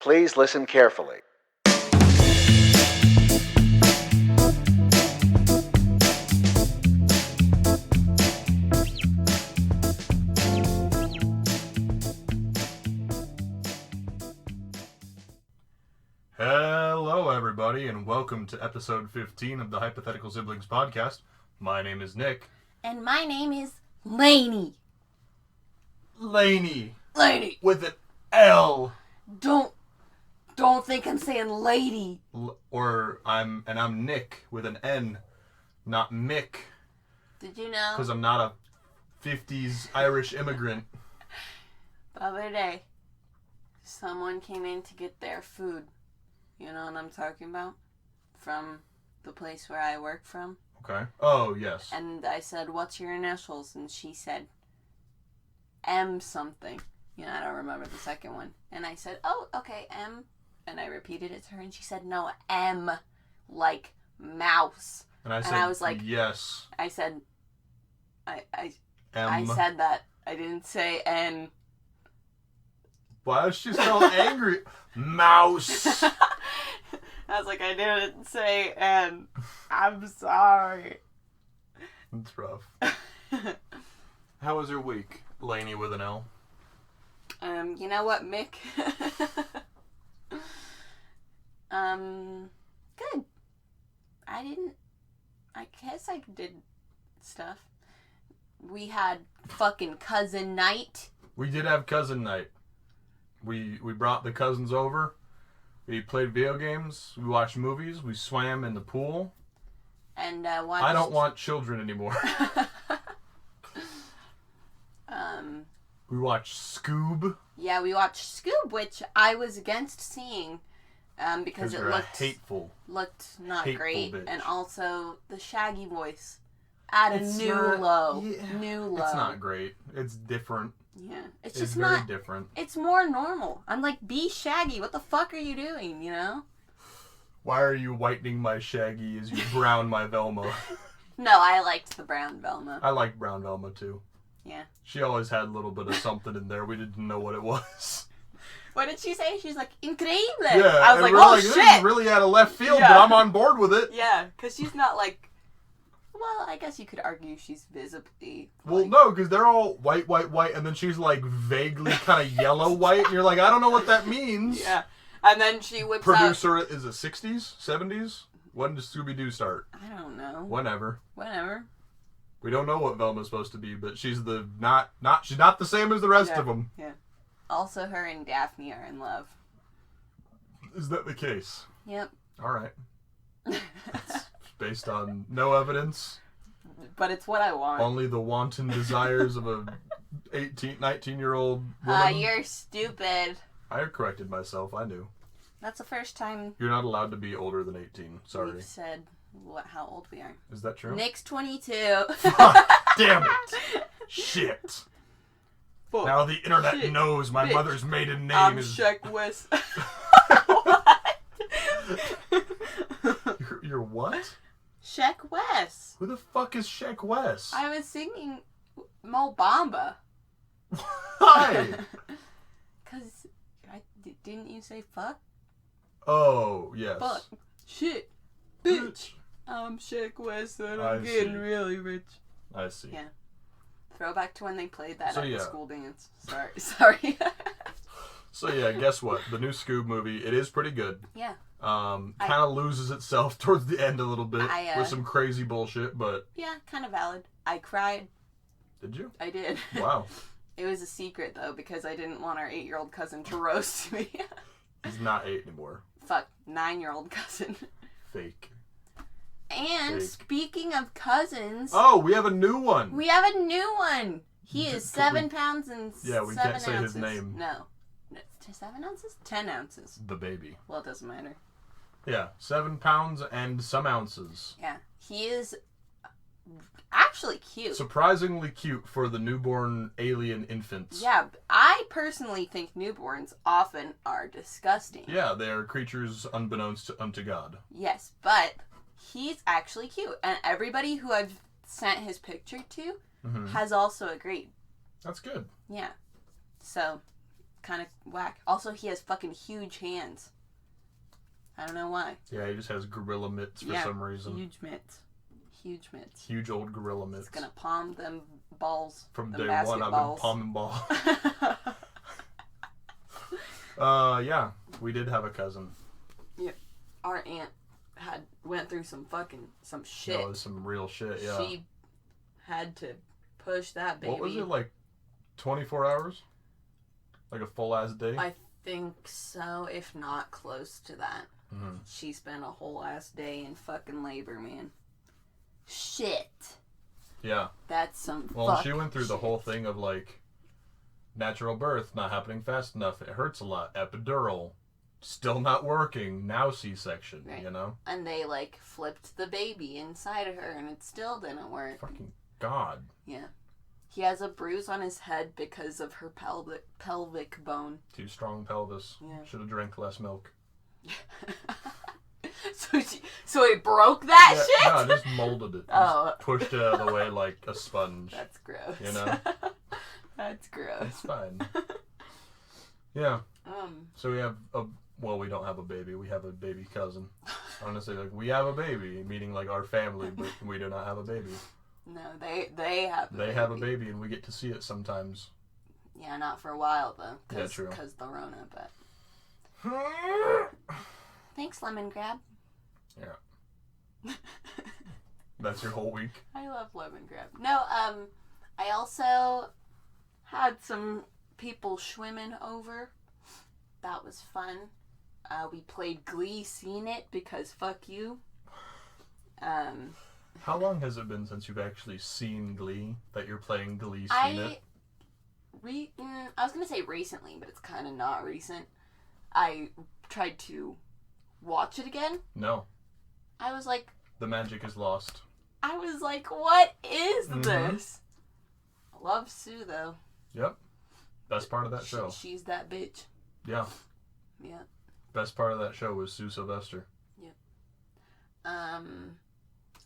Please listen carefully. Hello, everybody, and welcome to episode 15 of the Hypothetical Siblings podcast. My name is Nick. And my name is Lainey. Lainey. Lainey. With an L. Don't think I'm saying lady. I'm Nick with an N, not Mick. Did you know? Because I'm not a 50s Irish immigrant. The other day, someone came in to get their food. You know what I'm talking about? From the place where I work from. Okay. Oh, yes. And I said, "What's your initials?" And she said, M something. You know, I don't remember the second one. And I said, "Oh, okay, M." And I repeated it to her, and she said, "No, M, like mouse." And I was like, yes. I said, M. I said that. I didn't say N. Why is she so angry? Mouse. I was like, I didn't say N. I'm sorry. It's rough. How was your week, Lainey with an L? You know what, Mick? Good. I guess I did stuff. We had fucking cousin night. We did have cousin night. We brought the cousins over. We played video games. We watched movies. We swam in the pool. And watched... I don't want children anymore. We watched Scoob. Yeah, we watched Scoob, which I was against seeing because it looked not hateful great, bitch. And also the Shaggy voice at a new low. It's not great. It's different. Yeah, it's just very different. It's more normal. I'm like, be Shaggy. What the fuck are you doing? You know? Why are you whitening my Shaggy as you brown my Velma? No, I liked the brown Velma. I liked brown Velma too. Yeah. She always had a little bit of something in there. We didn't know what it was. What did she say? She's like, increíble. Yeah, I was like, oh, shit. This is really out of left field, but I'm on board with it. Yeah, because she's not like, well, I guess you could argue she's visibly. Well, no, because they're all white, and then she's like vaguely kind of yellow white, and you're like, I don't know what that means. Yeah. And then she whips Producer, is it 60s? 70s? When does Scooby Doo start? I don't know. Whenever. We don't know what Velma's supposed to be, but she's she's not the same as the rest of them. Yeah. Also, her and Daphne are in love. Is that the case? Yep. All right. It's based on no evidence. But it's what I want. Only the wanton desires of a 19-year-old woman. You're stupid. I corrected myself. I knew. That's the first time. You're not allowed to be older than 18. Sorry. We've said how old we are. Is that true? Nick's 22. Damn it. Shit. Fuck. Now the internet knows my mother's maiden name is... Sheck West. What? You're what? Sheck West. Who the fuck is Sheck West? I was singing Mo Bamba. Why? Because didn't you say fuck? Oh, yes. Fuck. Shit. Bitch. I'm Sheck West and I'm getting really rich. I see. Yeah. Throwback to when they played that at the school dance. Sorry. So yeah, guess what? The new Scoob movie, it is pretty good. Yeah. Kind of loses itself towards the end a little bit with some crazy bullshit, but... Yeah, kind of valid. I cried. Did you? I did. Wow. It was a secret, though, because I didn't want our 8-year-old cousin to roast me. He's not 8 anymore. Fuck, 9-year-old cousin. Fake. And speaking of cousins... Oh, we have a new one! He is 7 pounds and 7 ounces. Yeah, we can't say his name. No. 7 ounces? 10 ounces. The baby. Well, it doesn't matter. Yeah, 7 pounds and some ounces. Yeah, he is actually cute. Surprisingly cute for the newborn alien infants. Yeah, I personally think newborns often are disgusting. Yeah, they are creatures unbeknownst unto God. Yes, but he's actually cute. And everybody who I've sent his picture to has also agreed. That's good. Yeah. So, kind of whack. Also, he has fucking huge hands. I don't know why. Yeah, he just has gorilla mitts for some reason. Huge mitts. Huge mitts. Huge old gorilla mitts. He's gonna palm them balls. From them day one, I've been palming balls. Yeah, we did have a cousin. Yeah, our aunt went through some shit. That was some real shit. Yeah. She had to push that baby. What was it, like 24 hours? Like a full ass day? I think so, if not close to that. Mm-hmm. She spent a whole ass day in fucking labor, man. Shit. Yeah. That's some Well, she went through the whole thing of like natural birth not happening fast enough. It hurts a lot. Epidural. Still not working. Now C-section, right. You know? And they like flipped the baby inside of her and it still didn't work. Fucking God. Yeah. He has a bruise on his head because of her pelvic bone. Too strong pelvis. Yeah. Should have drank less milk. So he broke that shit? No, just molded it. Just pushed it out of the way like a sponge. That's gross. You know? That's gross. It's fine. Yeah. So we have we don't have a baby. We have a baby cousin. I want to say, like, we have a baby, meaning, like, our family, but we do not have a baby. No, they have a baby. They have a baby, and we get to see it sometimes. Yeah, not for a while, though. Yeah, true. Because the Rona, but... Thanks, Lemon Grab. Yeah. That's your whole week? I love Lemon Grab. No, I also had some people swimming over. That was fun. We played Glee Seen It because fuck you. How long has it been since you've actually seen Glee? That you're playing Glee Seen It? I was going to say recently, but it's kind of not recent. I tried to watch it again. No. I was like... The magic is lost. I was like, what is this? I love Sue, though. Yep. Best part of that show. She's that bitch. Yeah. Yeah. Best part of that show was Sue Sylvester. Yep.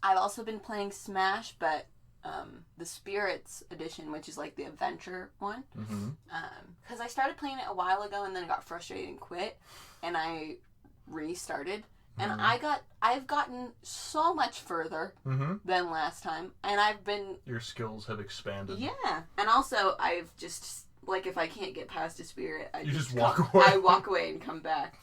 I've also been playing Smash, but the Spirits edition, which is like the adventure one. Mm-hmm. Because I started playing it a while ago and then I got frustrated and quit, and I restarted. And I've gotten so much further than last time, and I've been... Your skills have expanded. Yeah. And also, I've just, like, if I can't get past a spirit, I just walk away. I walk away and come back.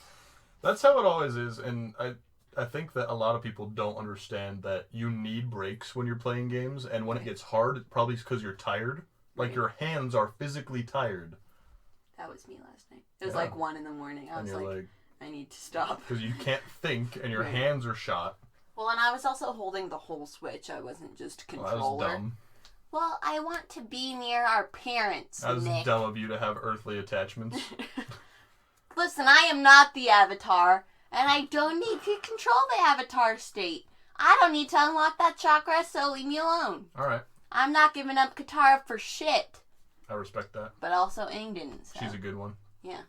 That's how it always is, and I think that a lot of people don't understand that you need breaks when you're playing games, and when it gets hard, it's probably because you're tired. Like, your hands are physically tired. That was me last night. It was like 1 a.m. I was like, I need to stop. Because you can't think, and your hands are shot. Well, and I was also holding the whole Switch. I wasn't just controller. Well, that was dumb. Well, I want to be near our parents, That was Nick. dumb of you to have earthly attachments. Listen, I am not the Avatar, and I don't need to control the Avatar state. I don't need to unlock that chakra, so leave me alone. Alright. I'm not giving up Katara for shit. I respect that. But also Aang didn't. So. She's a good one. Yeah.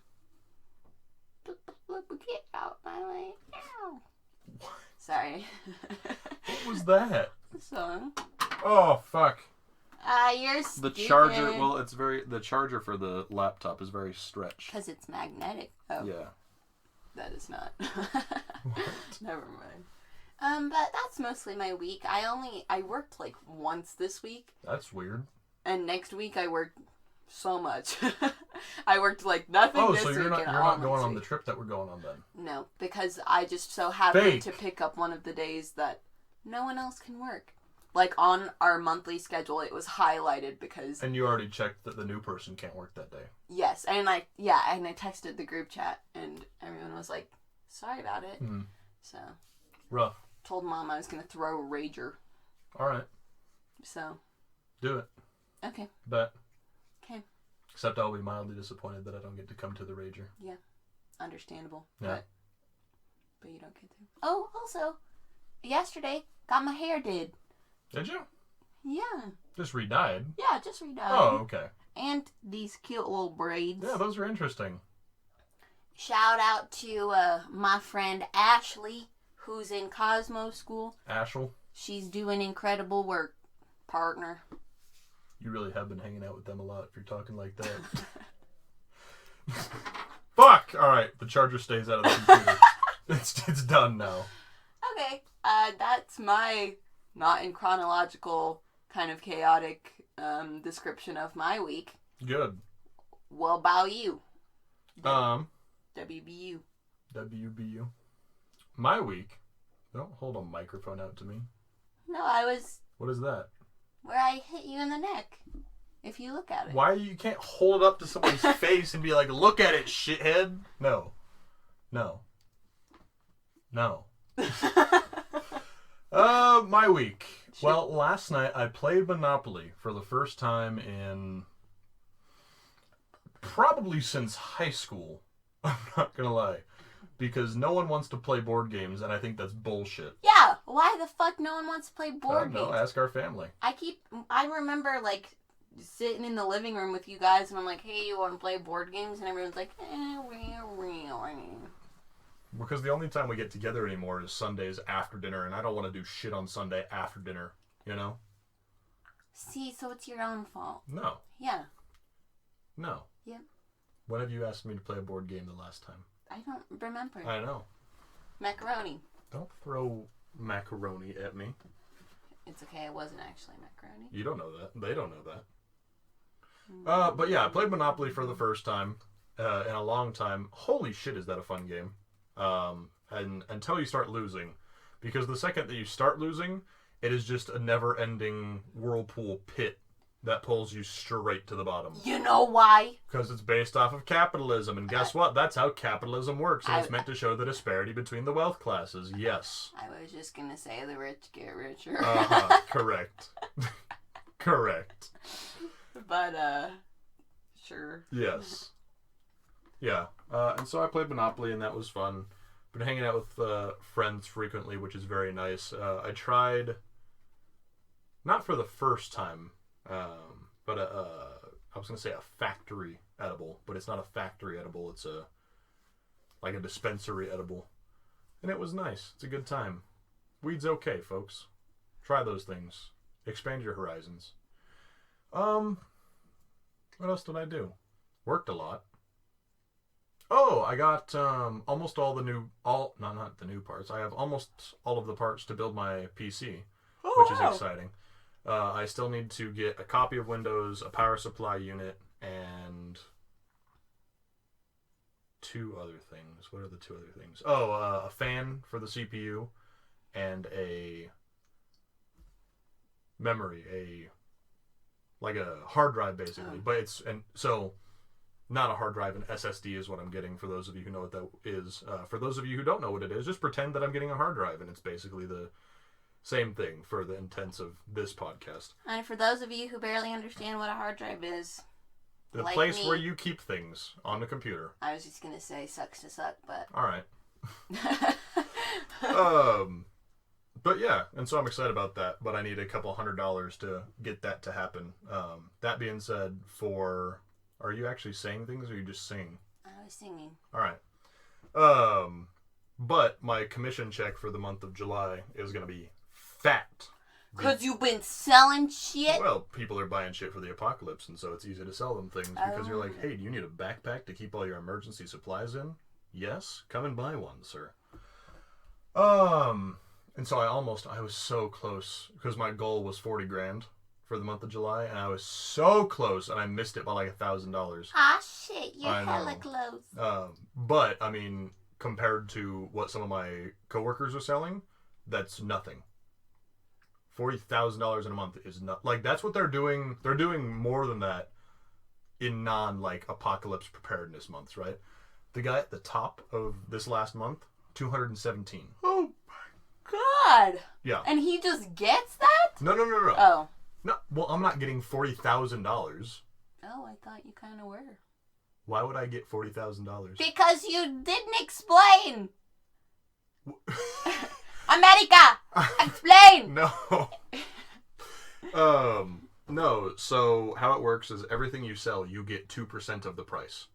Get out my way now. What? Sorry. What was that? Song. Oh, fuck. You're stupid. The charger, well, the charger for the laptop is very stretched. Because it's magnetic. Oh. Yeah. That is not. Never mind. But that's mostly my week. I worked like once this week. That's weird. And next week I worked so much. I worked like nothing this week. Oh, so you're not going on the trip that we're going on then? No, because I just so happened to pick up one of the days that no one else can work. Like on our monthly schedule, it was highlighted because... And you already checked that the new person can't work that day. Yes, and I texted the group chat and everyone was like, sorry about it. Mm. So... Rough. Told Mom I was going to throw a rager. Alright. So... Do it. Okay. Bet. Okay. Except I'll be mildly disappointed that I don't get to come to the rager. Yeah. Understandable. Yeah. But you don't get to. Oh, also, yesterday, got my hair did. Did you? Yeah. Just re-dyed? Yeah, just re-dyed. Oh, okay. And these cute little braids. Yeah, those are interesting. Shout out to my friend Ashley, who's in Cosmo School. Ashel? She's doing incredible work, partner. You really have been hanging out with them a lot if you're talking like that. Fuck! Alright, the charger stays out of the computer. It's done now. Okay. That's my not in chronological kind of chaotic description of my week. Good. What about you? WBU. WBU. My week. Don't hold a microphone out to me. No, I was What is that? where I hit you in the neck. If you look at it. Why you can't hold it up to somebody's face and be like, look at it, shithead? No. My week. Well, last night I played Monopoly for the first time in probably since high school. I'm not gonna lie. Because no one wants to play board games, and I think that's bullshit. Yeah, why the fuck no one wants to play board games? No, ask our family. I remember, like, sitting in the living room with you guys, and I'm like, hey, you want to play board games? And everyone's like, Because the only time we get together anymore is Sundays after dinner, and I don't want to do shit on Sunday after dinner, you know? See, so it's your own fault. No. Yeah. No. Yep. When have you asked me to play a board game the last time? I don't remember. I know. Macaroni. Don't throw macaroni at me. It's okay, it wasn't actually macaroni. You don't know that. They don't know that. But yeah, I played Monopoly for the first time in a long time. Holy shit, is that a fun game. And until you start losing. Because the second that you start losing, it is just a never-ending whirlpool pit that pulls you straight to the bottom. You know why? Because it's based off of capitalism. And guess what? That's how capitalism works. And it's meant to show the disparity between the wealth classes. Yes. I was just going to say the rich get richer. Correct. Correct. But, sure. Yes. Yeah. And so I played Monopoly, and that was fun. Been hanging out with friends frequently, which is very nice. I tried, not for the first time, but I was going to say a factory edible, but it's not a factory edible. It's like a dispensary edible. And it was nice. It's a good time. Weed's okay, folks. Try those things. Expand your horizons. What else did I do? Worked a lot. Oh, I got almost all the new, not the new parts. I have almost all of the parts to build my PC, which is exciting. I still need to get a copy of Windows, a power supply unit, and two other things. What are the two other things? Oh, a fan for the CPU and a memory, like a hard drive basically. But not a hard drive, an SSD is what I'm getting, for those of you who know what that is. For those of you who don't know what it is, just pretend that I'm getting a hard drive, and it's basically the same thing for the intents of this podcast. And for those of you who barely understand what a hard drive is, the place where you keep things on the computer. I was just going to say sucks to suck, but... All right. But yeah, and so I'm excited about that, but I need a couple $100 to get that to happen. That being said, are you actually saying things, or are you just singing? I was singing. All right. But my commission check for the month of July is going to be fat. Because you've been selling shit? Well, people are buying shit for the apocalypse, and so it's easy to sell them things because you're like, hey, do you need a backpack to keep all your emergency supplies in? Yes? Come and buy one, sir. And so I was so close, because my goal was 40 grand for the month of July, and I was so close, and I missed it by like $1,000. Ah, shit, you're hella close. But, I mean, compared to what some of my coworkers are selling, that's nothing. $40,000 in a month is not, like, that's what they're doing. They're doing more than that in like apocalypse preparedness months, right? The guy at the top of this last month, 217. Oh my god. Yeah. And he just gets that? No. Oh. No, well, I'm not getting $40,000. Oh, I thought you kind of were. Why would I get $40,000? Because you didn't explain. America, explain. No. So how it works is everything you sell, you get 2% of the price,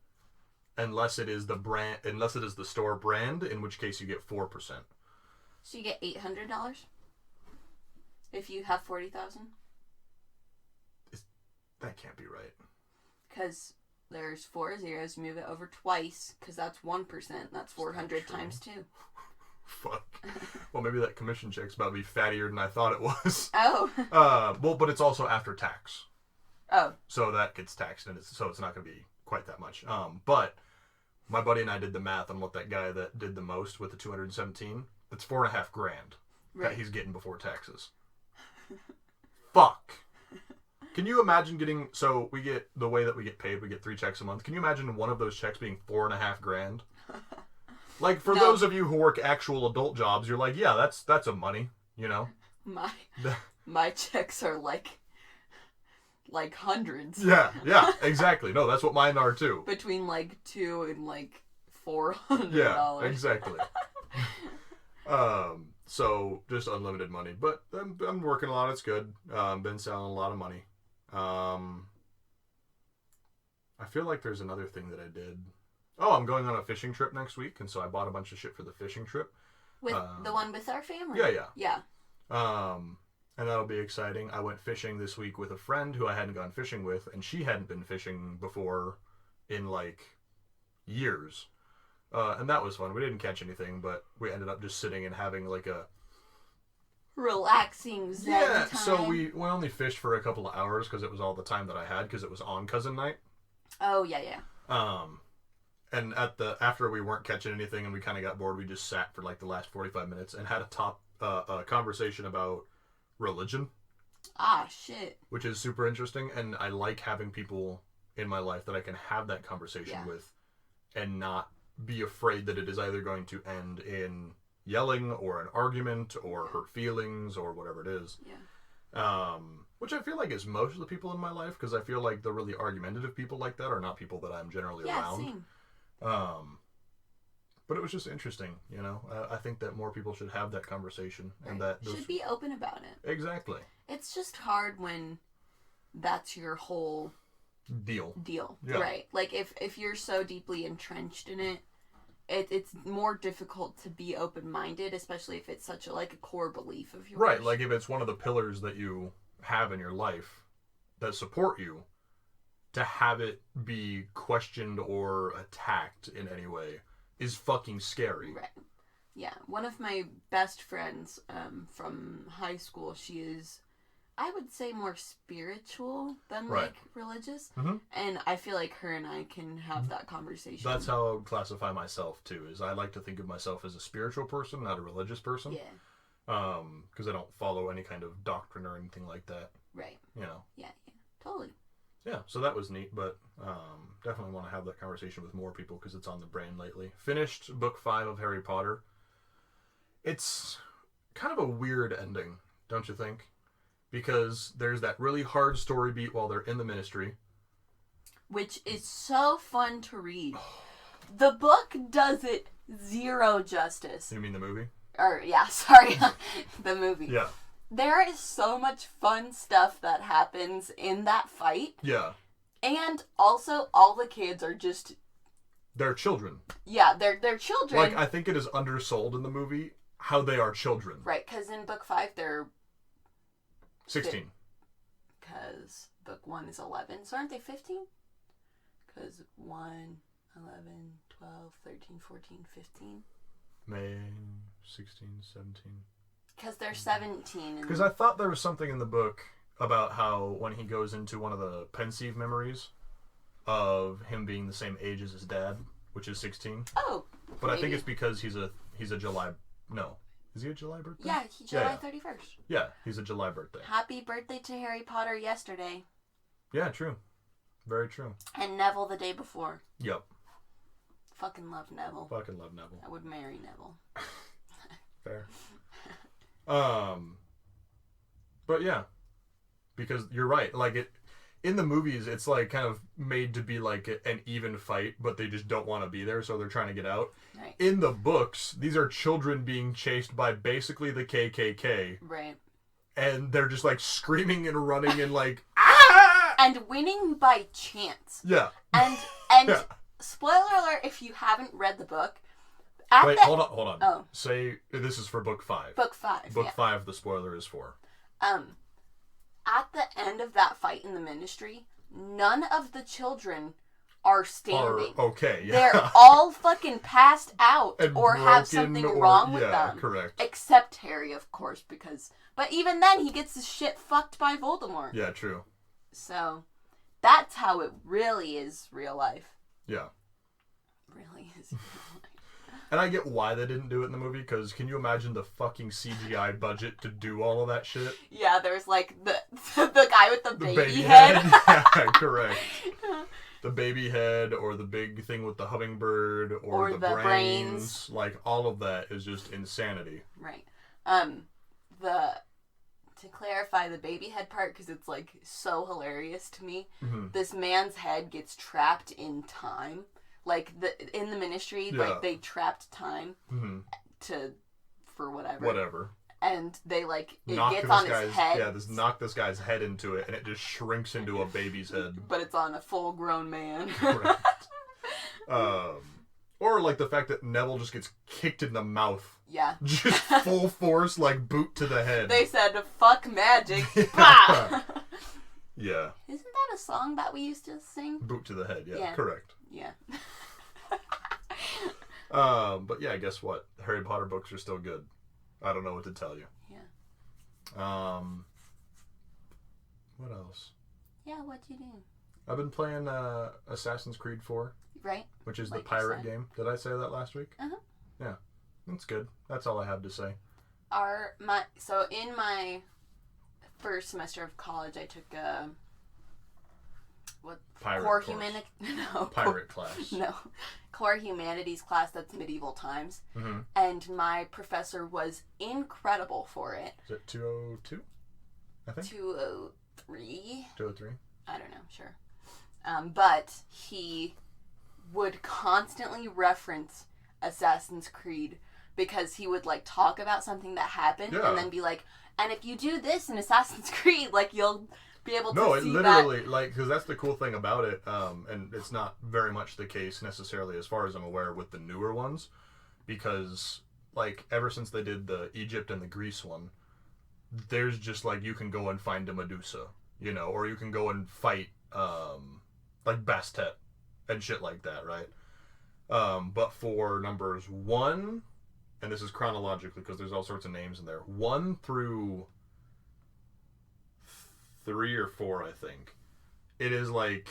unless it is the store brand, in which case you get 4%. So you get $800 if you have 40,000. That can't be right. Because there's 4 zeros. Move it over twice, because that's 1%. That's 400 times 2. Fuck. Well, maybe that commission check's about to be fattier than I thought it was. Oh. Well, but it's also after tax. Oh. So that gets taxed, and so it's not going to be quite that much. But my buddy and I did the math on what that guy that did the most with the 217. That's $4,500 that he's getting before taxes. Fuck. Can you imagine getting? So we get the way that we get paid. We get 3 checks a month. Can you imagine one of those checks being $4,500? Like, for those of you who work actual adult jobs, you're like, yeah, that's a money, you know? My checks are like hundreds. Yeah, exactly. No, that's what mine are too. Between like $200 and like $400. Yeah, exactly. So just unlimited money, but I'm working a lot. It's good. Been selling a lot of money. I feel like there's another thing that I did. Oh, I'm going on a fishing trip next week, and so I bought a bunch of shit for the fishing trip. With the one with our family? Yeah. And that'll be exciting. I went fishing this week with a friend who I hadn't gone fishing with, and she hadn't been fishing before in, like, years. And that was fun. We didn't catch anything, but we ended up just sitting and having, like, a... relaxing zen time. So we only fished for a couple of hours because it was all the time that I had because it was on cousin night. Oh, yeah. And after we weren't catching anything and we kind of got bored, we just sat for like the last 45 minutes and had a conversation about religion. Ah, shit. Which is super interesting, and I like having people in my life that I can have that conversation with and not be afraid that it is either going to end in yelling or an argument or hurt feelings or whatever it is. Yeah. Which I feel like is most of the people in my life, because I feel like the really argumentative people like that are not people that I'm generally around. Same. But it was just interesting, you know. I think that more people should have that conversation and that should be open about it. Exactly. It's just hard when that's your whole deal. Yeah. Right? Like if you're so deeply entrenched in it, it's more difficult to be open-minded, especially if it's such a core belief of yours. Right, like if it's one of the pillars that you have in your life that support you, to have it be questioned or attacked in any way is fucking scary. Right. Yeah. One of my best friends from high school, she is, I would say, more spiritual than religious. Mm-hmm. And I feel like her and I can have that conversation. That's how I would classify myself too, is I like to think of myself as a spiritual person, not a religious person. Yeah. Because I don't follow any kind of doctrine or anything like that. Right. You know. Yeah. Totally. Yeah, so that was neat, but definitely want to have that conversation with more people because it's on the brain lately. Finished book 5 of Harry Potter. It's kind of a weird ending, don't you think? Because there's that really hard story beat while they're in the Ministry. Which is so fun to read. The book does it zero justice. You mean the movie? Sorry. The movie. Yeah. There is so much fun stuff that happens in that fight. Yeah. And also, all the kids are just... They're children. Yeah, they're children. Like, I think it is undersold in the movie how they are children. Right, because in book 5, they're... 16. Because book 1 is 11. So aren't they 15? Because 1, 11, 12, 13, 14, 15. May 16, 17... Because they're 17. Because I thought there was something in the book about how when he goes into one of the pensive memories of him being the same age as his dad, which is 16. Oh, but maybe. I think it's because he's a July... No. Is he a July birthday? Yeah, July 31st. Yeah, he's a July birthday. Happy birthday to Harry Potter yesterday. Yeah, true. Very true. And Neville the day before. Yep. Fucking love Neville. Fucking love Neville. I would marry Neville. Fair. But yeah, because you're right. Like in the movies, it's like kind of made to be like an even fight, but they just don't want to be there, so they're trying to get out. Right. In the books, these are children being chased by basically the KKK. Right. And they're just like screaming and running and like ah! And winning by chance. Yeah. And yeah. Spoiler alert if you haven't read the book. Wait, hold on. Oh. Say this is for book 5. Book 5. Book 5, the spoiler is for. At the end of that fight in the Ministry, none of the children are standing. Okay, yeah. They're all fucking passed out and or have something wrong with them. Correct. Except Harry, of course, but even then he gets his shit fucked by Voldemort. Yeah, true. So, that's how it really is real life. Yeah. Really is real life. And I get why they didn't do it in the movie, because can you imagine the fucking CGI budget to do all of that shit? Yeah, there's like the guy with the baby head. head. Yeah, correct. The baby head, or the big thing with the hummingbird, or the brains. Like, all of that is just insanity. Right. To clarify the baby head part, because it's like so hilarious to me, this man's head gets trapped in time. Like, in the Ministry, like, they trapped time for whatever. Whatever. And they, like, it gets on his head. Yeah, knock this guy's head into it, and it just shrinks into a baby's head. But it's on a full-grown man. Correct. Or, like, the fact that Neville just gets kicked in the mouth. Yeah. Just full force, like, boot to the head. They said, fuck magic. Bah! Yeah. Isn't that a song that we used to sing? Boot to the head, yeah. Correct. Yeah. But yeah, guess what? Harry Potter books are still good. I don't know what to tell you. Yeah. What else? Yeah, what'd you do? I've been playing Assassin's Creed 4. Right. Which is the pirate game. Did I say that last week? Uh-huh. Yeah. That's good. That's all I have to say. So in my first semester of college, I took pirate class. No, core humanities class. That's medieval times, and my professor was incredible for it. Is it 202? I think 203. 203. I don't know. Sure, but he would constantly reference Assassin's Creed because he would like talk about something that happened and then be like, and if you do this in Assassin's Creed, like you'll be able to see that. No, it literally, like, because that's the cool thing about it, and it's not very much the case necessarily as far as I'm aware with the newer ones, because, like, ever since they did the Egypt and the Greece one, there's just, like, you can go and find a Medusa, you know, or you can go and fight, like, Bastet and shit like that, right? But for numbers 1, and this is chronologically because there's all sorts of names in there, 1 through 3 or 4, I think, it is like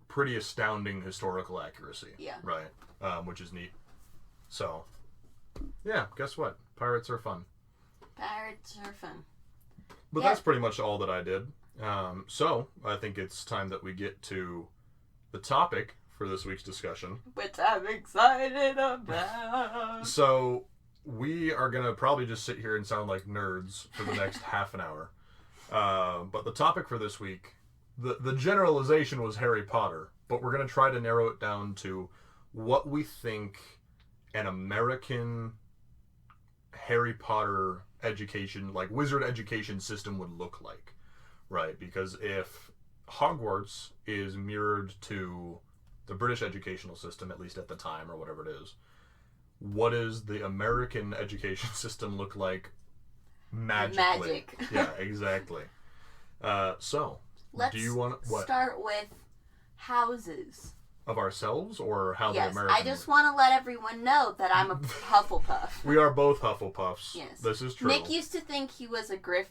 pretty astounding historical accuracy. Yeah. Right. Which is neat. So, yeah, guess what? Pirates are fun. Pirates are fun. But that's pretty much all that I did. So, I think it's time that we get to the topic for this week's discussion. Which I'm excited about. So, we are going to probably just sit here and sound like nerds for the next half an hour. But the topic for this week, the generalization was Harry Potter, but we're going to try to narrow it down to what we think an American Harry Potter education, like wizard education system would look like, right? Because if Hogwarts is mirrored to the British educational system, at least at the time or whatever it is, what does the American education system look like magically? Magic. Yeah, exactly. So, let's do you want to start with houses of ourselves or how the Americans? Yes, I just want to let everyone know that I'm a Hufflepuff. We are both Hufflepuffs. Yes, this is true. Nick used to think he was a Gryffindor.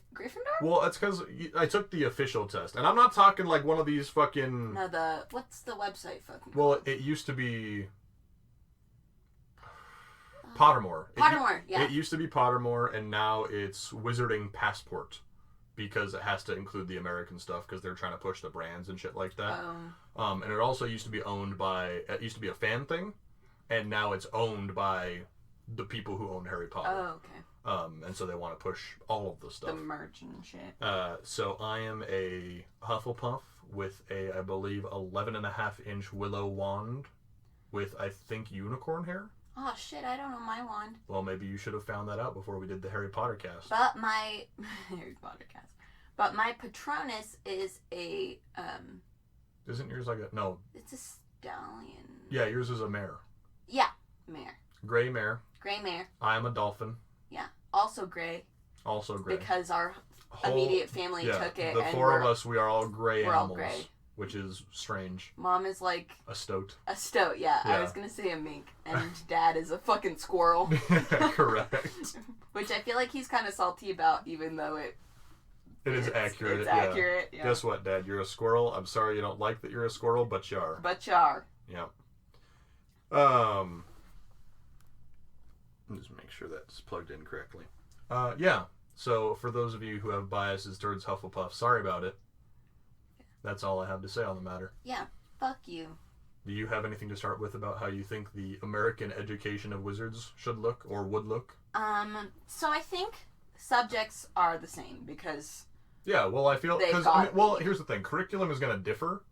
Well, that's because I took the official test, and I'm not talking like one of these fucking. No, what's the website fucking? Well, it used to be Pottermore. Pottermore, yeah. It used to be Pottermore, and now it's Wizarding Passport, because it has to include the American stuff because they're trying to push the brands and shit like that. And it also used to be owned by. It used to be a fan thing, and now it's owned by the people who own Harry Potter. Oh, okay. And so they want to push all of the stuff. The merch and shit. So I am a Hufflepuff with a, I believe, 11.5-inch willow wand with, I think, unicorn hair. Oh shit, I don't know my wand. Well, maybe you should have found that out before we did the Harry Potter cast. But my Harry Potter cast. But my Patronus is a Isn't yours like a no? It's a stallion. Yeah, yours is a mare. Yeah, mare. Gray mare. Gray mare. I am a dolphin. Yeah, also gray. Also gray. Because our immediate family took it. The four of us, we are all gray animals. We're all gray. which is strange. Mom is like A stoat. a stoat, yeah. I Yeah. was gonna say a mink, and Dad is a fucking squirrel. Correct. Which I feel like he's kind of salty about, even though It is accurate. It's yeah. accurate. Yeah. Guess what, Dad? You're a squirrel. I'm sorry you don't like that you're a squirrel, but you are. But you are. Yeah. Just make sure that's plugged in correctly. Yeah. So for those of you who have biases towards Hufflepuff, sorry about it. That's all I have to say on the matter. Yeah. Fuck you. Do you have anything to start with about how you think the American education of wizards should look or would look? So I think subjects are the same because Yeah, well, I feel because here's the thing: curriculum is going to differ,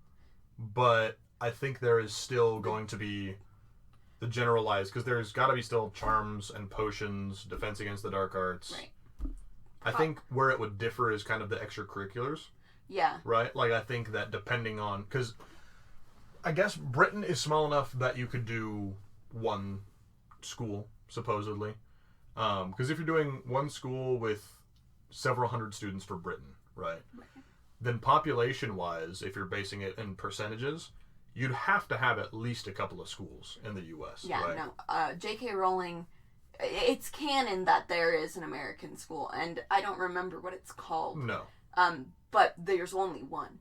but I think there is still going to be the generalized because there's got to be still charms and potions, defense against the dark arts. Right. I think where it would differ is kind of the extracurriculars. Yeah. Right. Like I think that depending on because I guess Britain is small enough that you could do one school supposedly. Because if you're doing one school with several hundred students for Britain, right? Then population-wise, if you're basing it in percentages, you'd have to have at least a couple of schools in the U.S. Yeah, right? no. J.K. Rowling, it's canon that there is an American school, and I don't remember what it's called. No. But there's only one.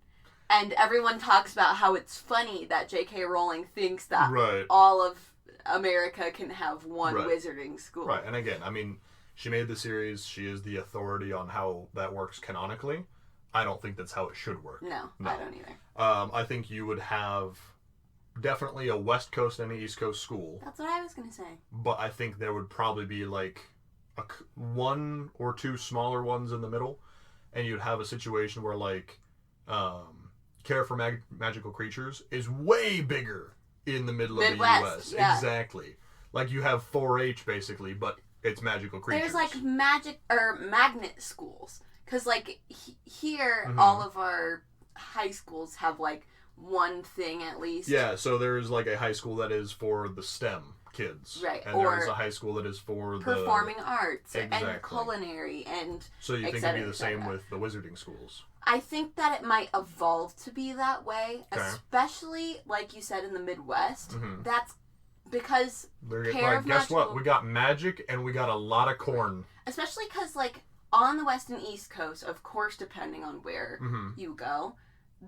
And everyone talks about how it's funny that J.K. Rowling thinks that all of America can have one wizarding school. Right, and again, I mean, she made the series. She is the authority on how that works canonically. I don't think that's how it should work. No. I don't either. I think you would have definitely a West Coast and an East Coast school. That's what I was going to say. But I think there would probably be like one or two smaller ones in the middle. And you'd have a situation where like Care for Magical Creatures is way bigger in the middle of the U.S. Yeah. Exactly. Like you have 4-H basically, but it's magical creatures. There's like magnet schools. Because like here, all of our high schools have like one thing at least. Yeah, so there's like a high school that is for the STEM kids. Right. And there's a high school that is for performing arts and Exactly. culinary and so you think it'd be the same with the wizarding schools? I think that it might evolve to be that way, especially like you said in the Midwest. That's because guess what? We got magic and we got a lot of corn. Especially because like on the West and East Coast, of course, depending on where you go,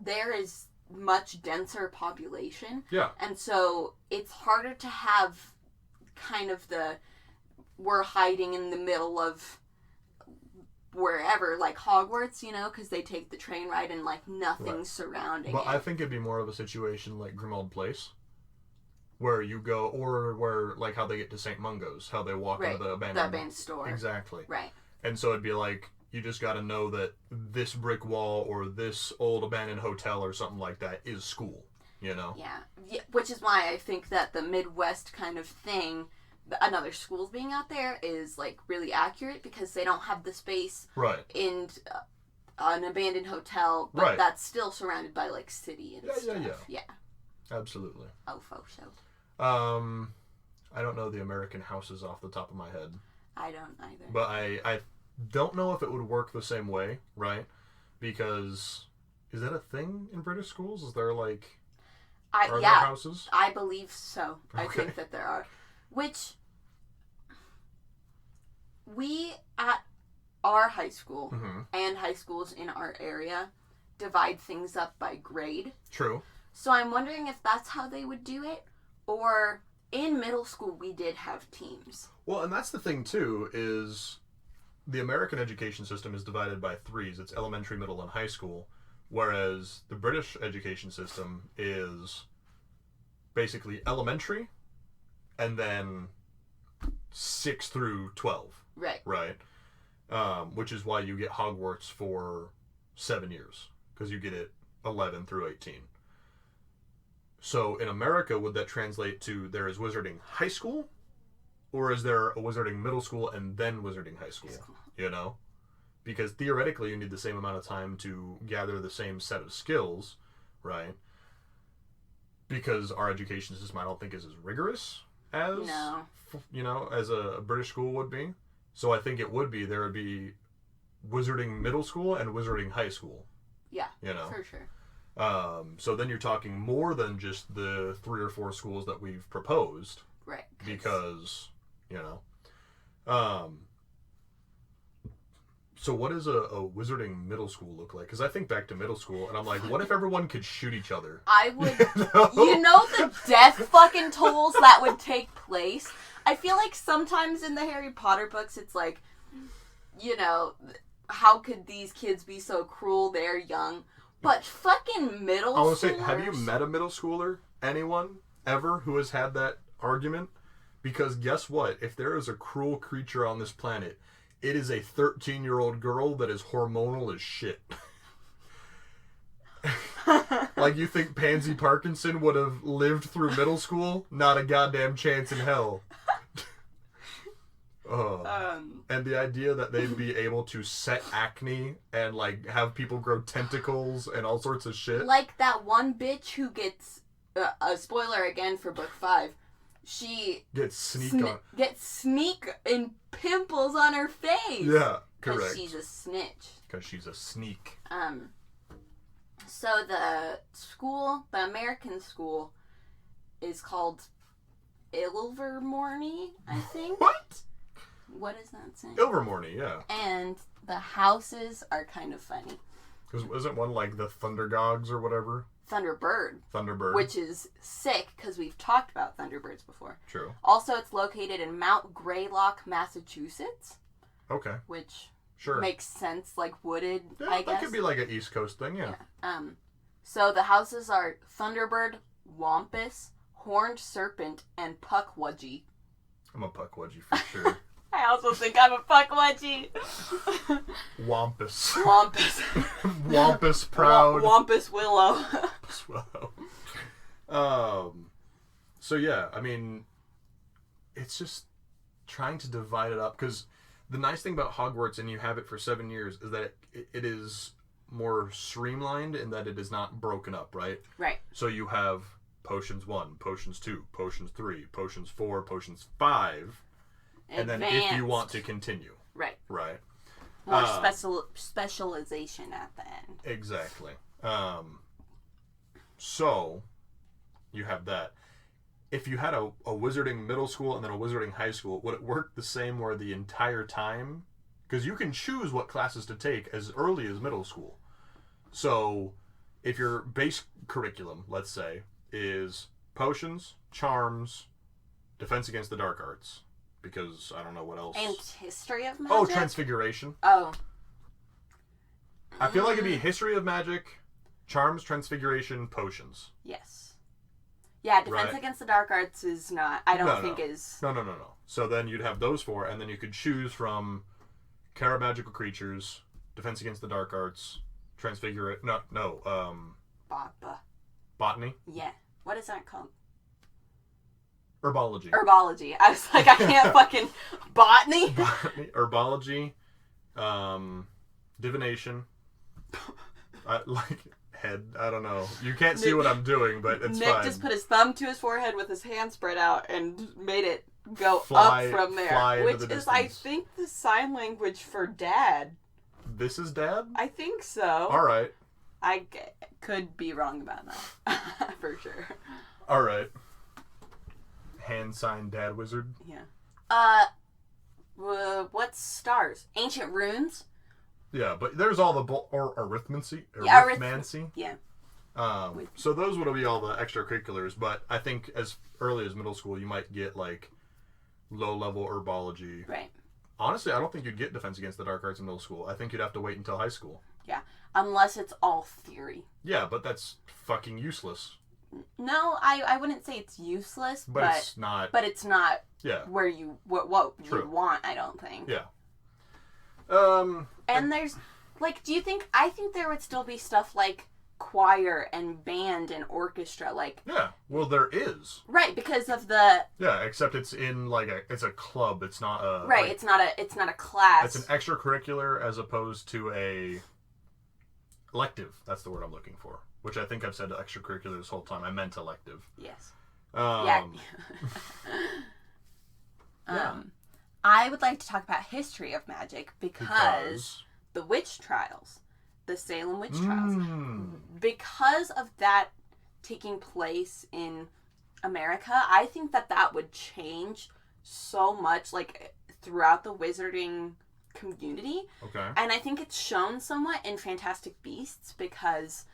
there is much denser population. Yeah. And so it's harder to have kind of we're hiding in the middle of wherever, like Hogwarts, you know, because they take the train ride and like nothing's surrounding it. I think it'd be more of a situation like Grimmauld Place, where you go, or where like how they get to St. Mungo's, how they walk into the abandoned store. Exactly. Right. And so it'd be like, you just got to know that this brick wall or this old abandoned hotel or something like that is school, you know? Yeah. Which is why I think that the Midwest kind of thing, another schools being out there, is like really accurate because they don't have the space in an abandoned hotel, but that's still surrounded by like city and stuff. Yeah. Absolutely. Oh, faux show. I don't know the American houses off the top of my head. I don't either. But I don't know if it would work the same way, right? Because is that a thing in British schools? Is there like are there houses? I believe so. Okay. I think that there are. Which we at our high school and high schools in our area divide things up by grade. True. So I'm wondering if that's how they would do it, or in middle school we did have teams. Well, and that's the thing too, is the American education system is divided by threes. It's elementary, middle, and high school, whereas the British education system is basically elementary and then 6 through 12. Right. Right. Which is why you get Hogwarts for 7 years, because you get it 11 through 18. So in America, would that translate to there is wizarding high school? Or is there a wizarding middle school and then wizarding high school? You know? Because theoretically, you need the same amount of time to gather the same set of skills, right? Because our education system, I don't think, is as rigorous as, you know, as a British school would be. So I think it would be, there would be wizarding middle school and wizarding high school. Yeah, you know? for sure. So then you're talking more than just the 3 or 4 schools that we've proposed. Right. Because, so what does a wizarding middle school look like? Because I think back to middle school, and I'm like, what if everyone could shoot each other? I would... the death fucking tolls that would take place? I feel like sometimes in the Harry Potter books, it's like, how could these kids be so cruel? They're young. But fucking middle schoolers... I want to say, have you met a middle schooler? Anyone? Ever? Who has had that argument? Because guess what? If there is a cruel creature on this planet, it is a 13-year-old girl that is hormonal as shit. Like, you think Pansy Parkinson would have lived through middle school? Not a goddamn chance in hell. And the idea that they'd be able to set acne and, like, have people grow tentacles and all sorts of shit. Like that one bitch who gets, a spoiler again for book 5, she gets sneak and pimples on her face. Yeah, correct. Because she's a snitch. Because she's a sneak. So the American school, is called Ilvermorny, I think. What? What is that saying? Ilvermorny, yeah. And the houses are kind of funny. Because isn't one like the Thundergogs or whatever? Thunderbird. Which is sick, because we've talked about Thunderbirds before. True. Also, it's located in Mount Greylock, Massachusetts. Okay. Which sure makes sense, like wooded, yeah, I guess. That could be like an East Coast thing, yeah. So the houses are Thunderbird, Wampus, Horned Serpent, and Puckwudgie. I'm a Puckwudgie for sure. I also think I'm a Puckwudgie. Wampus. Wampus proud. Wampus Willow. So yeah, I mean, it's just trying to divide it up, because the nice thing about Hogwarts, and you have it for 7 years, is that it is more streamlined in that it is not broken up, right? Right. So you have potions 1, potions 2, potions 3, potions 4, potions 5, and then if you want to continue. Right. Right. More specialization at the end. Exactly. So you have that. If you had a wizarding middle school and then a wizarding high school, would it work the same where the entire time? Because you can choose what classes to take as early as middle school. So if your base curriculum, let's say, is potions, charms, defense against the dark arts, because I don't know what else. And history of magic? Oh, transfiguration. Oh. I feel like it'd be history of magic, charms, transfiguration, potions. Yes. Yeah, defense against the dark arts is not, I don't think is... No. So then you'd have those 4, and then you could choose from magical creatures, defense against the dark arts, transfiguration... Botany? Yeah. What is that called? Herbology. I was like, I can't fucking... Botany? Herbology. Divination. Head. I don't know. You can't see what I'm doing, but it's fine. Nick just put his thumb to his forehead with his hand spread out and made it go up from there. Which is, I think, the sign language for dad. This is dad? I think so. All right. I could be wrong about that. For sure. All right. Hand signed dad wizard? Yeah. What's stars? Ancient runes? Yeah, but there's all the arithmancy. Yeah. So those would be all the extracurriculars, but I think as early as middle school, you might get like low-level herbology. Right. Honestly, I don't think you'd get defense against the dark arts in middle school. I think you'd have to wait until high school. Yeah, unless it's all theory. Yeah, but that's fucking useless. No, I wouldn't say it's useless, but it's not. But it's not. Yeah. Where you what you want, I don't think. Yeah. And there's like, I think there would still be stuff like choir and band and orchestra, like. Yeah. Well, there is. Right, because of the. Yeah, except it's in like it's a club. It's not a. Right. Like, it's not a class. It's an extracurricular as opposed to a elective. That's the word I'm looking for. Which I think I've said extracurricular this whole time. I meant elective. Yes. Yeah. I would like to talk about history of magic because the witch trials. the Salem witch trials. Because of that taking place in America, I think that would change so much, like, throughout the wizarding community. Okay. And I think it's shown somewhat in Fantastic Beasts because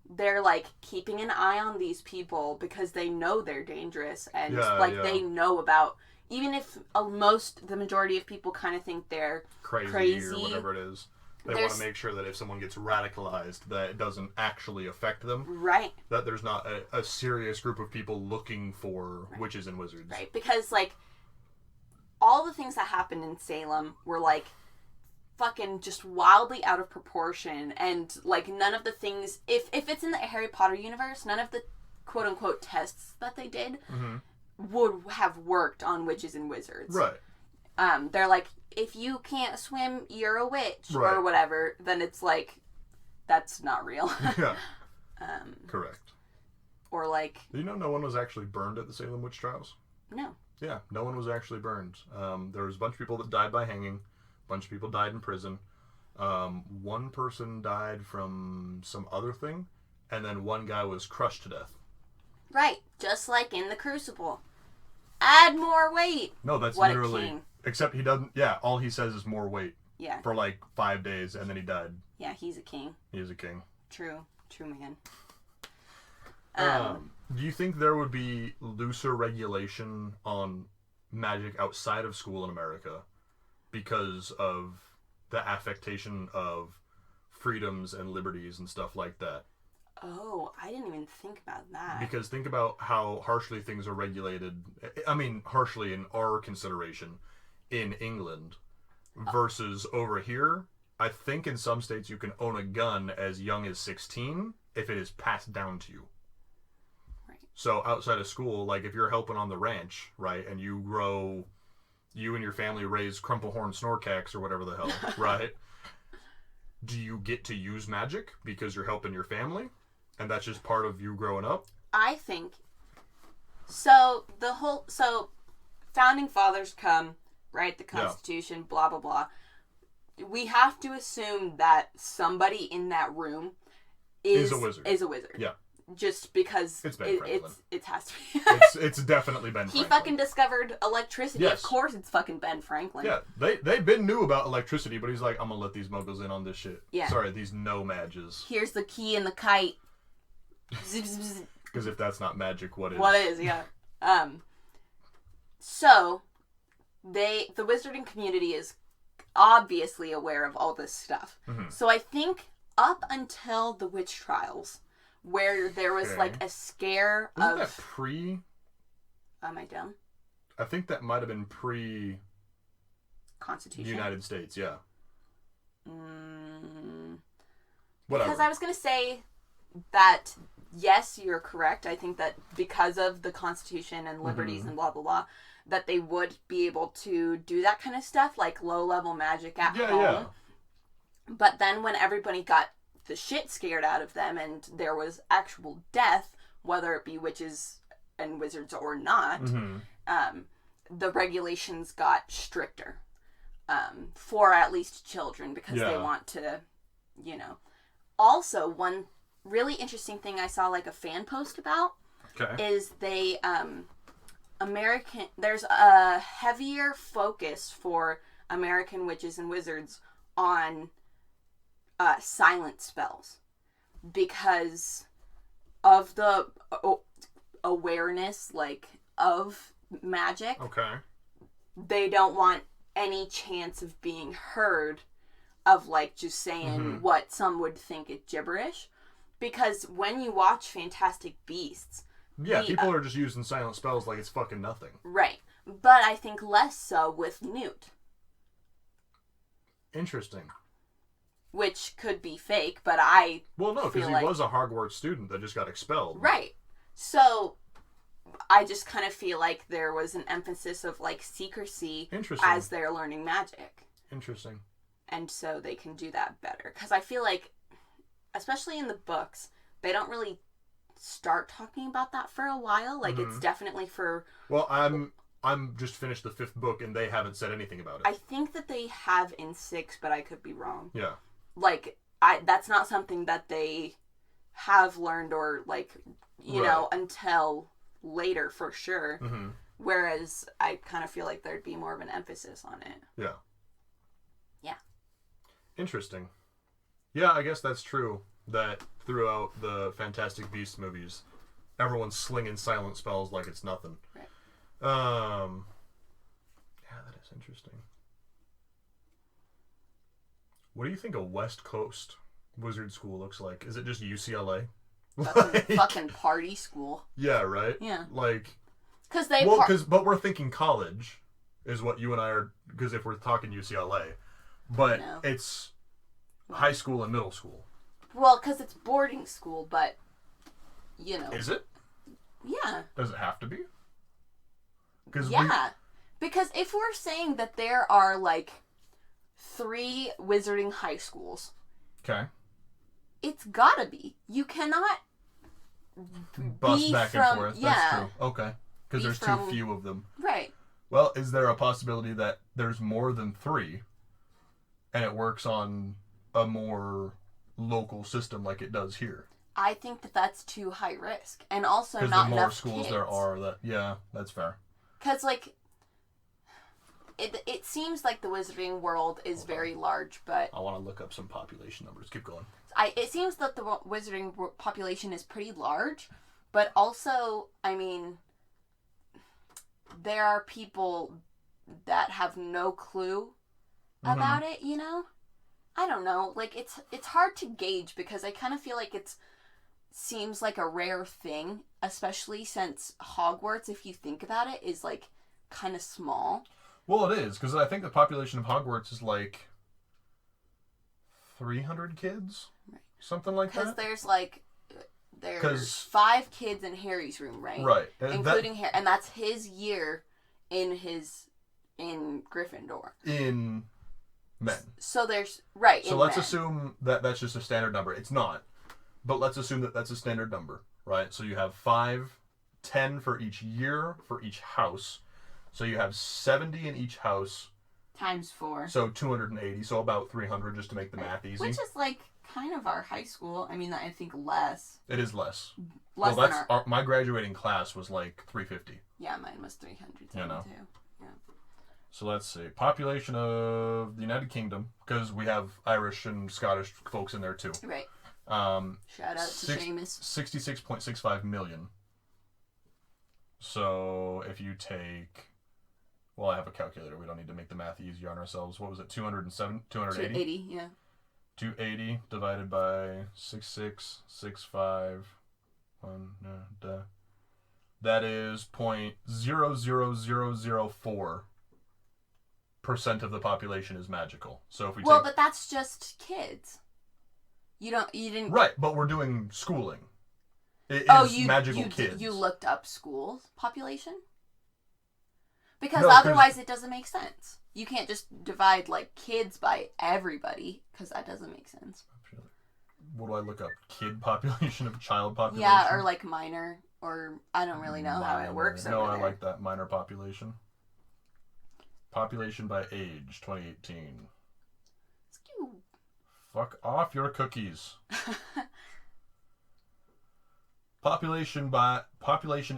they're, like, keeping an eye on these people because they know they're dangerous and, they know about... Even if the majority of people kind of think they're crazy or whatever it is, they want to make sure that if someone gets radicalized, that it doesn't actually affect them. Right. That there's not a serious group of people looking for witches and wizards. Right, because, like, all the things that happened in Salem were, like, fucking just wildly out of proportion, and, like, none of the things... If it's in the Harry Potter universe, none of the quote-unquote tests that they did... would have worked on witches and wizards. Right. They're like, if you can't swim, you're a witch, or whatever, then it's like, that's not real. Yeah. Correct. Or like... Do you know no one was actually burned at the Salem witch trials? No. Yeah, no one was actually burned. There was a bunch of people that died by hanging. A bunch of people died in prison. One person died from some other thing, and then one guy was crushed to death. Right, just like in the Crucible. Add more weight. No, that's what literally... A king. Except he doesn't... Yeah, all he says is more weight. Yeah. For like 5 days, and then he died. Yeah, he's a king. He is a king. True man. Do you think there would be looser regulation on magic outside of school in America because of the affectation of freedoms and liberties and stuff like that? Oh, I didn't even think about that. Because think about how harshly things are regulated. I mean, harshly in our consideration in England versus over here. I think in some states you can own a gun as young as 16 if it is passed down to you. Right. So outside of school, like if you're helping on the ranch, right, and you and your family raise crumplehorn snorkacks or whatever the hell, right? Do you get to use magic because you're helping your family? And that's just part of you growing up? I think... So, founding fathers come, write the Constitution, blah, blah, blah. We have to assume that somebody in that room is a wizard. Yeah. Just because it's Ben Franklin. It has to be. it's definitely Ben Franklin. He fucking discovered electricity. Yes. Of course it's fucking Ben Franklin. Yeah, they been knew about electricity, but he's like, I'm gonna let these muggles in on this shit. Yeah. Sorry, these no-mages. Here's the key and the kite. Because if that's not magic, what is? What is, yeah. So, the wizarding community is obviously aware of all this stuff. Mm-hmm. So I think up until the witch trials, where there was like a scare Wasn't that pre? Am I dumb? I think that might have been pre... Constitution? United States, yeah. Whatever. Because I was going to say that, yes, you're correct. I think that because of the Constitution and liberties and blah, blah, blah, that they would be able to do that kind of stuff, like low-level magic at home. Yeah. But then when everybody got the shit scared out of them and there was actual death, whether it be witches and wizards or not, the regulations got stricter for at least children because they want to, Also, one really interesting thing I saw like a fan post about is they... there's a heavier focus for American witches and wizards on silent spells because of the awareness of magic. Okay. They don't want any chance of being heard of just saying what some would think is gibberish, because when you watch Fantastic Beasts, people are just using silent spells like it's fucking nothing. Right. But I think less so with Newt. Interesting. Which could be fake, but I Well, no, because he was a Hogwarts student that just got expelled. Right. So, I just kind of feel like there was an emphasis of, secrecy as they're learning magic. Interesting. And so they can do that better. Because I feel like, especially in the books, they don't really start talking about that for a while. It's definitely for... Well, I'm just finished the 5th book and they haven't said anything about it. I think that they have in 6, but I could be wrong. Yeah. like, that's not something that they have learned or, like, you know, until later for sure. Mm-hmm. Whereas I kind of feel like there'd be more of an emphasis on it. Yeah. Yeah. Interesting. Yeah, I guess that's true. That throughout the Fantastic Beasts movies, everyone's slinging silent spells like it's nothing. Right. Yeah, that is interesting. What do you think a West Coast wizard school looks like? Is it just UCLA? Fucking party school. Yeah, right? Yeah. Like... Because they... but we're thinking college is what you and I are... Because if we're talking UCLA. But it's high school and middle school. Well, because it's boarding school, but, you know... Is it? Yeah. Does it have to be? Yeah. Because if we're saying that there are, like, 3 wizarding high schools... Okay. It's gotta be. You cannot... Bust back and forth. Yeah. That's true. Okay. Because there's too few of them. Right. Well, is there a possibility that there's more than 3 and it works on a more local system like it does here? I think that that's too high risk. And also not enough kids. Because the more schools there are, yeah, that's fair. Because, like, it seems like the wizarding world is very large, but... I want to look up some population numbers. Keep going. It seems that the wizarding population is pretty large, but also, I mean... There are people that have no clue about it, you know? I don't know. Like, it's hard to gauge because I kind of feel like seems like a rare thing, especially since Hogwarts, if you think about it, is, like, kind of small. Well, it is, because I think the population of Hogwarts is, like, 300 kids? Right. Something like that? Because there's 5 kids in Harry's room, right? Right. Including Harry. And that's his year in Gryffindor. In men. So there's... Right, so let's assume that that's just a standard number. It's not. But let's assume that that's a standard number, right? So you have 5, 10 for each year, for each house. So you have 70 in each house. Times 4. So 280. So about 300 just to make the math easy. Which is like... kind of our high school. I mean, I think less. It is less. Less than my graduating class was like 350. Yeah, mine was 300 too. Yeah. So let's see. Population of the United Kingdom, because we have Irish and Scottish folks in there too. Right. Shout out to Seamus. 66.65 million. So if you take... Well, I have a calculator. We don't need to make the math easier on ourselves. What was it? 207? 280? 280, yeah. 280 divided by 6665. That is 0.00004% of the population is magical. So if we but that's just kids. You didn't. Right, but we're doing schooling. It is magical kids. You looked up schools population? Because otherwise it doesn't make sense. You can't just divide, like, kids by everybody, because that doesn't make sense. What do I look up? Kid population of child population? Yeah, or, like, minor, or I don't really know how it works over there. I like that. Minor population. Population by age, 2018. Fuck off your cookies. Population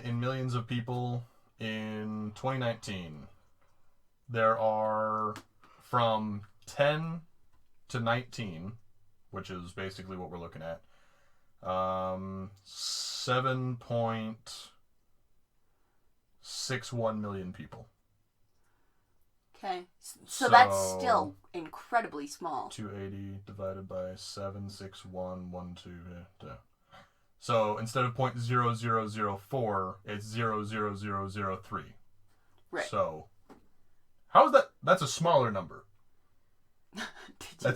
in millions of people in 2019. There are from 10 to 19, which is basically what we're looking at. 7.61 million people. Okay. So that's still incredibly small. 280 divided by 76112. So instead of 0.0004, it's 0.00003. Right. So how is that? That's a smaller number. I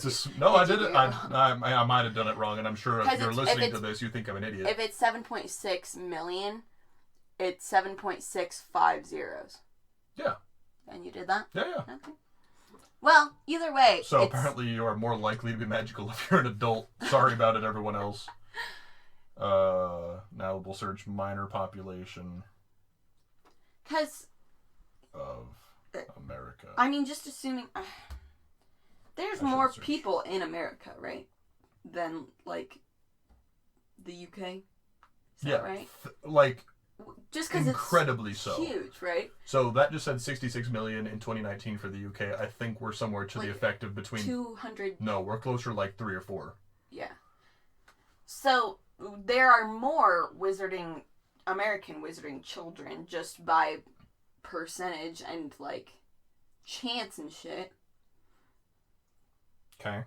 did it. I might have done it wrong, and I'm sure if you're listening to this, you think I'm an idiot. If it's 7.6 million, it's 7.65 zeros. Yeah. And you did that? Yeah. Okay. Well, either way. So apparently you are more likely to be magical if you're an adult. Sorry about it, everyone else. Now we'll search minor population. Because... of America. I mean, just assuming... There's I more should search. people in America, right? Than, like, the UK? Is that right? Like, Just because it's incredibly so. huge, right? So that just said 66 million in 2019 for the UK. I think we're somewhere to Like, the effect of between 200. No, we're closer to like 3 or 4. Yeah. So there are more American wizarding children just by percentage and, like, chance and shit. Okay.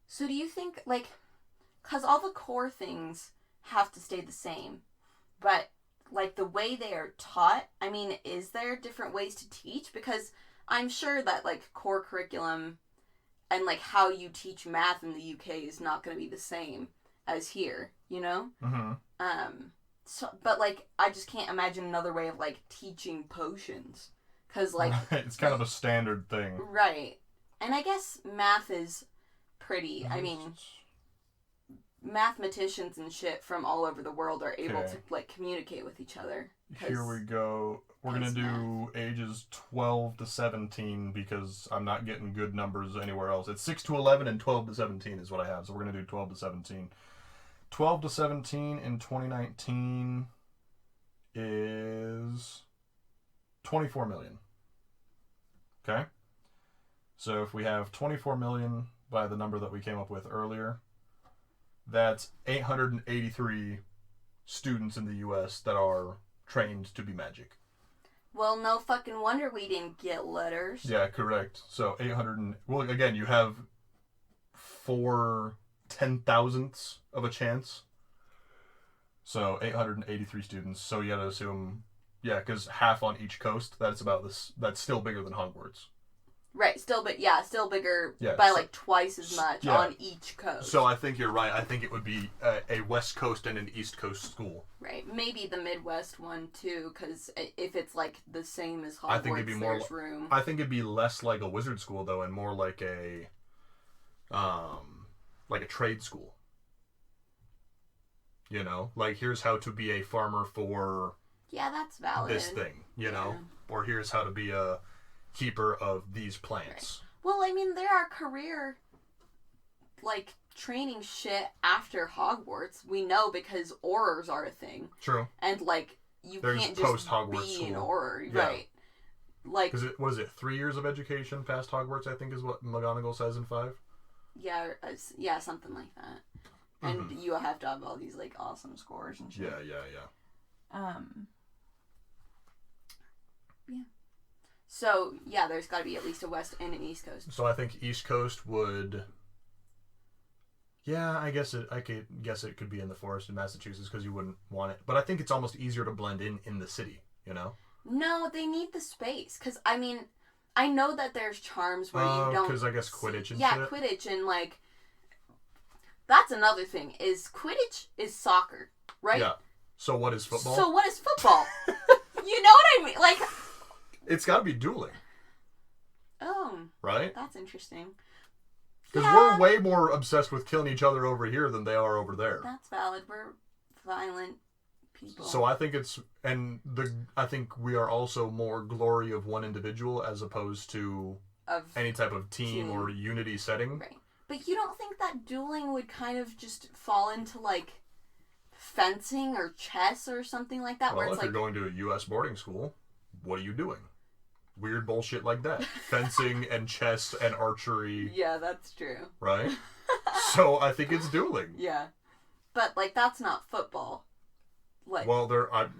So do you think, like, because all the core things have to stay the same, but, like, the way they are taught, I mean, is there different ways to teach? Because I'm sure that, like, core curriculum and, like, how you teach math in the UK is not going to be the same as here, you know? Mm-hmm. So, but, like, I just can't imagine another way of, like, teaching potions. Because, like... it's kind of a standard thing. Right. And I guess math is pretty... I mean, mathematicians and shit from all over the world are able to, like, communicate with each other. Here we go. We're going to do ages 12 to 17 because I'm not getting good numbers anywhere else. It's 6 to 11 and 12 to 17 is what I have. So we're going to do 12 to 17. 12 to 17 in 2019 is 24 million. Okay? So if we have 24 million by the number that we came up with earlier, that's 883 students in the U.S. that are trained to be magic. Well, no fucking wonder we didn't get letters. Yeah, correct. So 800 well, again, you have 4 10,000ths of a chance. So 883 students. So you gotta assume, yeah, because half on each coast. That's about this. That's still bigger than Hogwarts. Right, still bigger by like twice as much on each coast. So I think you're right. I think it would be a West Coast and an East Coast school. Right, maybe the Midwest one too, because if it's like the same as Hogwarts, I think it'd be more. There's room. I think it'd be less like a wizard school though, and more like a trade school. You know, like here's how to be a farmer for. Yeah, that's valid. This thing, you know, or here's how to be a keeper of these plants. Right. Well, I mean, there are career, like, training shit after Hogwarts. We know because Aurors are a thing. True. And, like, There's can't just be an Auror. Yeah. Right. Like, what is it, 3 years of education past Hogwarts, I think is what McGonagall says in 5? Yeah, something like that. And you have to have all these, like, awesome scores and shit. Yeah. Yeah. So, yeah, there's got to be at least a West and an East Coast. So I think East Coast would... Yeah, I could guess it could be in the forest in Massachusetts because you wouldn't want it. But I think it's almost easier to blend in the city, you know? No, they need the space. Because, I mean, I know that there's charms where you don't... Because I guess Quidditch and shit. Yeah, Quidditch and, like... That's another thing, is Quidditch is soccer, right? Yeah. So what is football? You know what I mean? Like... It's got to be dueling. Oh. Right? That's interesting. Because we're way more obsessed with killing each other over here than they are over there. That's valid. We're violent people. So I think I think we are also more glory of one individual as opposed to any type of team or unity setting. Right. But you don't think that dueling would kind of just fall into, like, fencing or chess or something like that? Well, where it's if you're going to a U.S. boarding school, what are you doing? Weird bullshit like that. Fencing and chess and archery. Yeah, that's true. Right? So I think it's dueling. Yeah. But, like, that's not football. Like, well,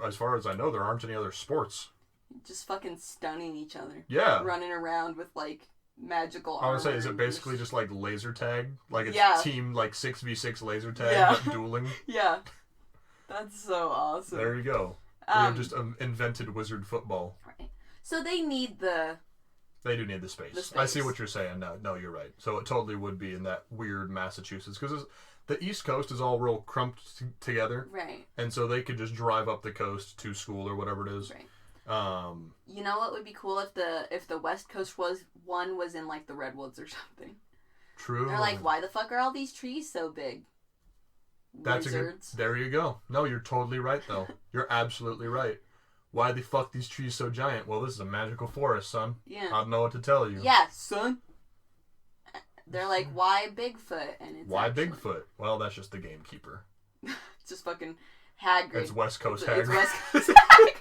as far as I know, there aren't any other sports. Just fucking stunning each other. Yeah. Running around with, like, magical armor. I would say, is it basically just like laser tag? Like it's team, like 6v6 laser tag, but dueling? Yeah. That's so awesome. There you go. We have just invented wizard football. Right. So they do need the space. I see what you're saying. No, you're right. So it totally would be in that weird Massachusetts. Because the East Coast is all real crumped together. Right. And so they could just drive up the coast to school or whatever it is. Right. You know what would be cool if the West Coast was in, like, the Redwoods or something. True. They're like, why the fuck are all these trees so big? There you go. No, you're totally right, though. You're absolutely right. Why the fuck these trees so giant? Well, this is a magical forest, son. Yeah. I don't know what to tell you. Yeah, son. They're like, why Bigfoot? And it's why actually, Bigfoot? Well, that's just the gamekeeper. It's just fucking Hagrid. It's West Coast It's Hagrid. West Coast Hagrid.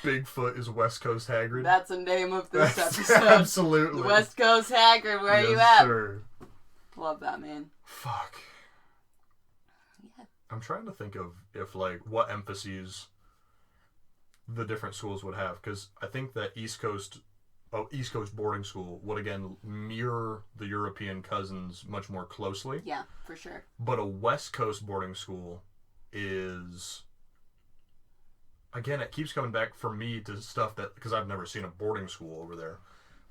Bigfoot is West Coast Hagrid. That's the name of this episode. Absolutely. West Coast Hagrid, where yes, you at? Sir. Love that, man. Fuck. Yeah. I'm trying to think of if, like, what emphases the different schools would have, because I think that East Coast boarding school would, again, mirror the European cousins much more closely. Yeah, for sure. But a West Coast boarding school is... Again, it keeps coming back for me to stuff that... Because I've never seen a boarding school over there.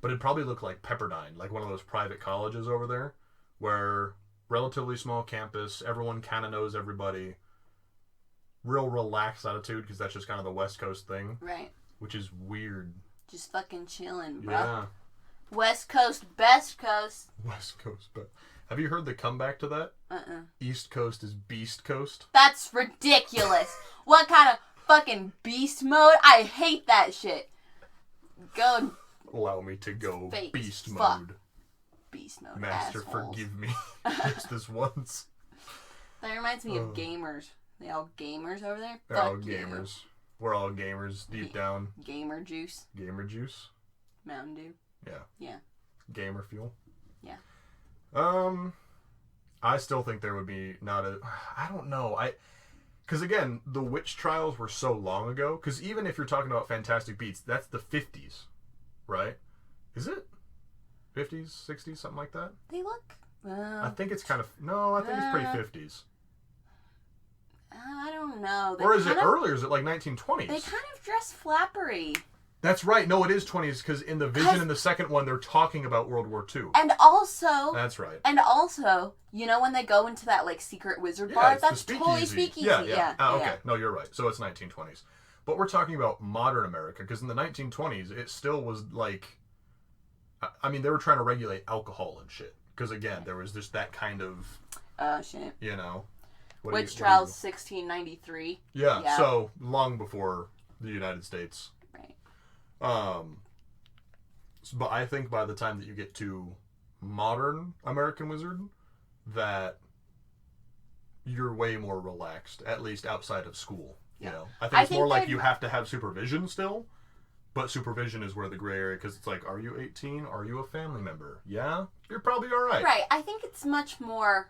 But it'd probably look like Pepperdine, like one of those private colleges over there, where relatively small campus, everyone kind of knows everybody. Real relaxed attitude, because that's just kind of the West Coast thing. Right. Which is weird. Just fucking chilling, bro. Yeah. West Coast, best coast. West Coast, but... Have you heard the comeback to that? East Coast is Beast Coast. That's ridiculous. What kind of fucking beast mode? I hate that shit. Go Allow me to go Fake beast fuck. mode. beast mode. Master, assholes. forgive me. Just this once. That reminds me of gamers. They all gamers over there? They're Fuck all you. gamers. We're all gamers deep down. Gamer juice. Gamer juice. Mountain Dew. Yeah. Yeah. Gamer fuel. Yeah. I still think there would be not a... I don't know. Because again, the witch trials were so long ago. Because even if you're talking about Fantastic Beasts, that's the 50s, right? Is it? 50s, 60s, something like that? They look... I think it's kind of... No, I think it's pretty 50s. I don't know. Or is it earlier? Is it like 1920s? They kind of dress flappery. That's right. No, it is 20s because in the Vision in the second one, they're talking about World War II. And also... That's right. And also, you know when they go into that, like, secret wizard bar? It's That's the totally speakeasy. Yeah. Okay. Yeah. No, you're right. So it's 1920s. But we're talking about modern America because in the 1920s, it still was like... I mean, they were trying to regulate alcohol and shit. Because, again, there was just that kind of... Oh, shit. You know... Witch Trials 1693. Yeah, so long before the United States. Right. But I think by the time that you get to modern American Wizard, that you're way more relaxed, at least outside of school. Yeah. You know, I think it's more like you have to have supervision still, but supervision is where the gray area, because it's like, are you 18? Are you a family member? Yeah, you're probably all right. Right. I think it's much more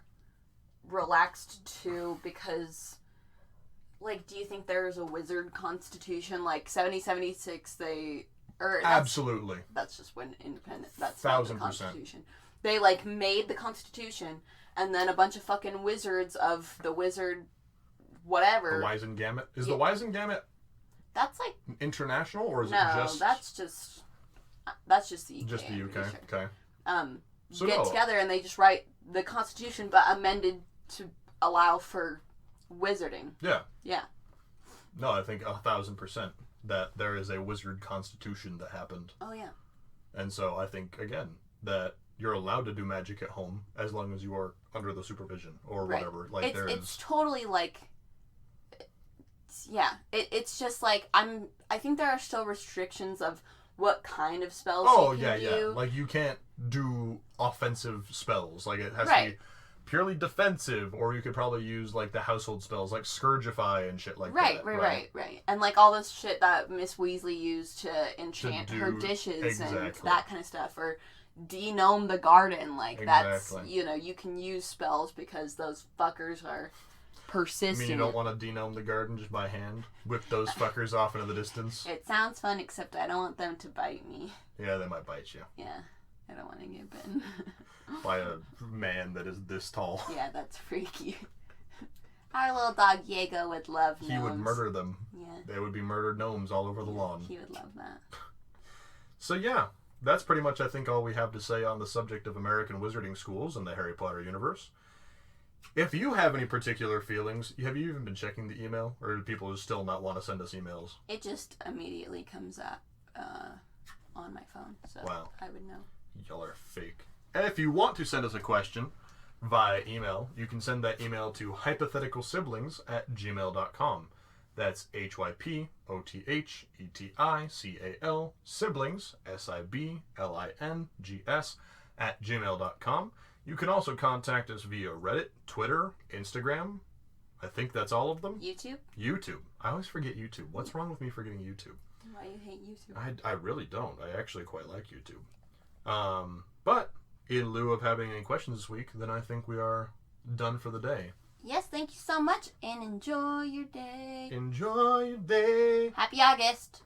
relaxed too, because, like, do you think there's a wizard constitution? Like 7076, absolutely. That's just when independent. That's not the 1000%. Constitution. They like made the Constitution, and then a bunch of fucking wizards of the wizard, whatever. The Wisengamot is the Wisengamot. That's like international, or is it just? that's just the UK. Just the UK. Sure. Okay. So get together and they just write the Constitution, but amended to allow for wizarding. Yeah. Yeah. No, I think 1000% that there is a wizard constitution that happened. Oh yeah. And so I think again that you're allowed to do magic at home as long as you are under the supervision or whatever. Like it's totally like. Yeah, it's just like I think there are still restrictions of what kind of spells you can do. Yeah. Like you can't do offensive spells. Like it has to be purely defensive, or you could probably use like the household spells like Scourgify and shit like that. Right. And like all this shit that Miss Weasley used to enchant her dishes and that kind of stuff, or denome the garden. Like that's, you know, you can use spells because those fuckers are persistent. You mean you don't want to denome the garden just by hand? Whip those fuckers off into the distance? It sounds fun, except I don't want them to bite me. Yeah, they might bite you. Yeah, I don't want to get bitten. By a man that is this tall. Yeah, that's freaky. Our little dog Diego would love gnomes. He would murder them. Yeah. They would be murdered gnomes all over the lawn. He would love that. So yeah, that's pretty much I think all we have to say on the subject of American wizarding schools and the Harry Potter universe. If you have any particular feelings, have you even been checking the email? Or do people just still not want to send us emails? It just immediately comes up on my phone, so I would know. Y'all are fake. And if you want to send us a question via email, you can send that email to hypotheticalsiblings@gmail.com. That's HYPOTHETICAL siblings, SIBLINGS, @gmail.com. You can also contact us via Reddit, Twitter, Instagram. I think that's all of them. YouTube. I always forget YouTube. What's wrong with me forgetting YouTube? Why you hate YouTube? I really don't. I actually quite like YouTube. But in lieu of having any questions this week, then I think we are done for the day. Yes, thank you so much, and enjoy your day. Enjoy your day. Happy August.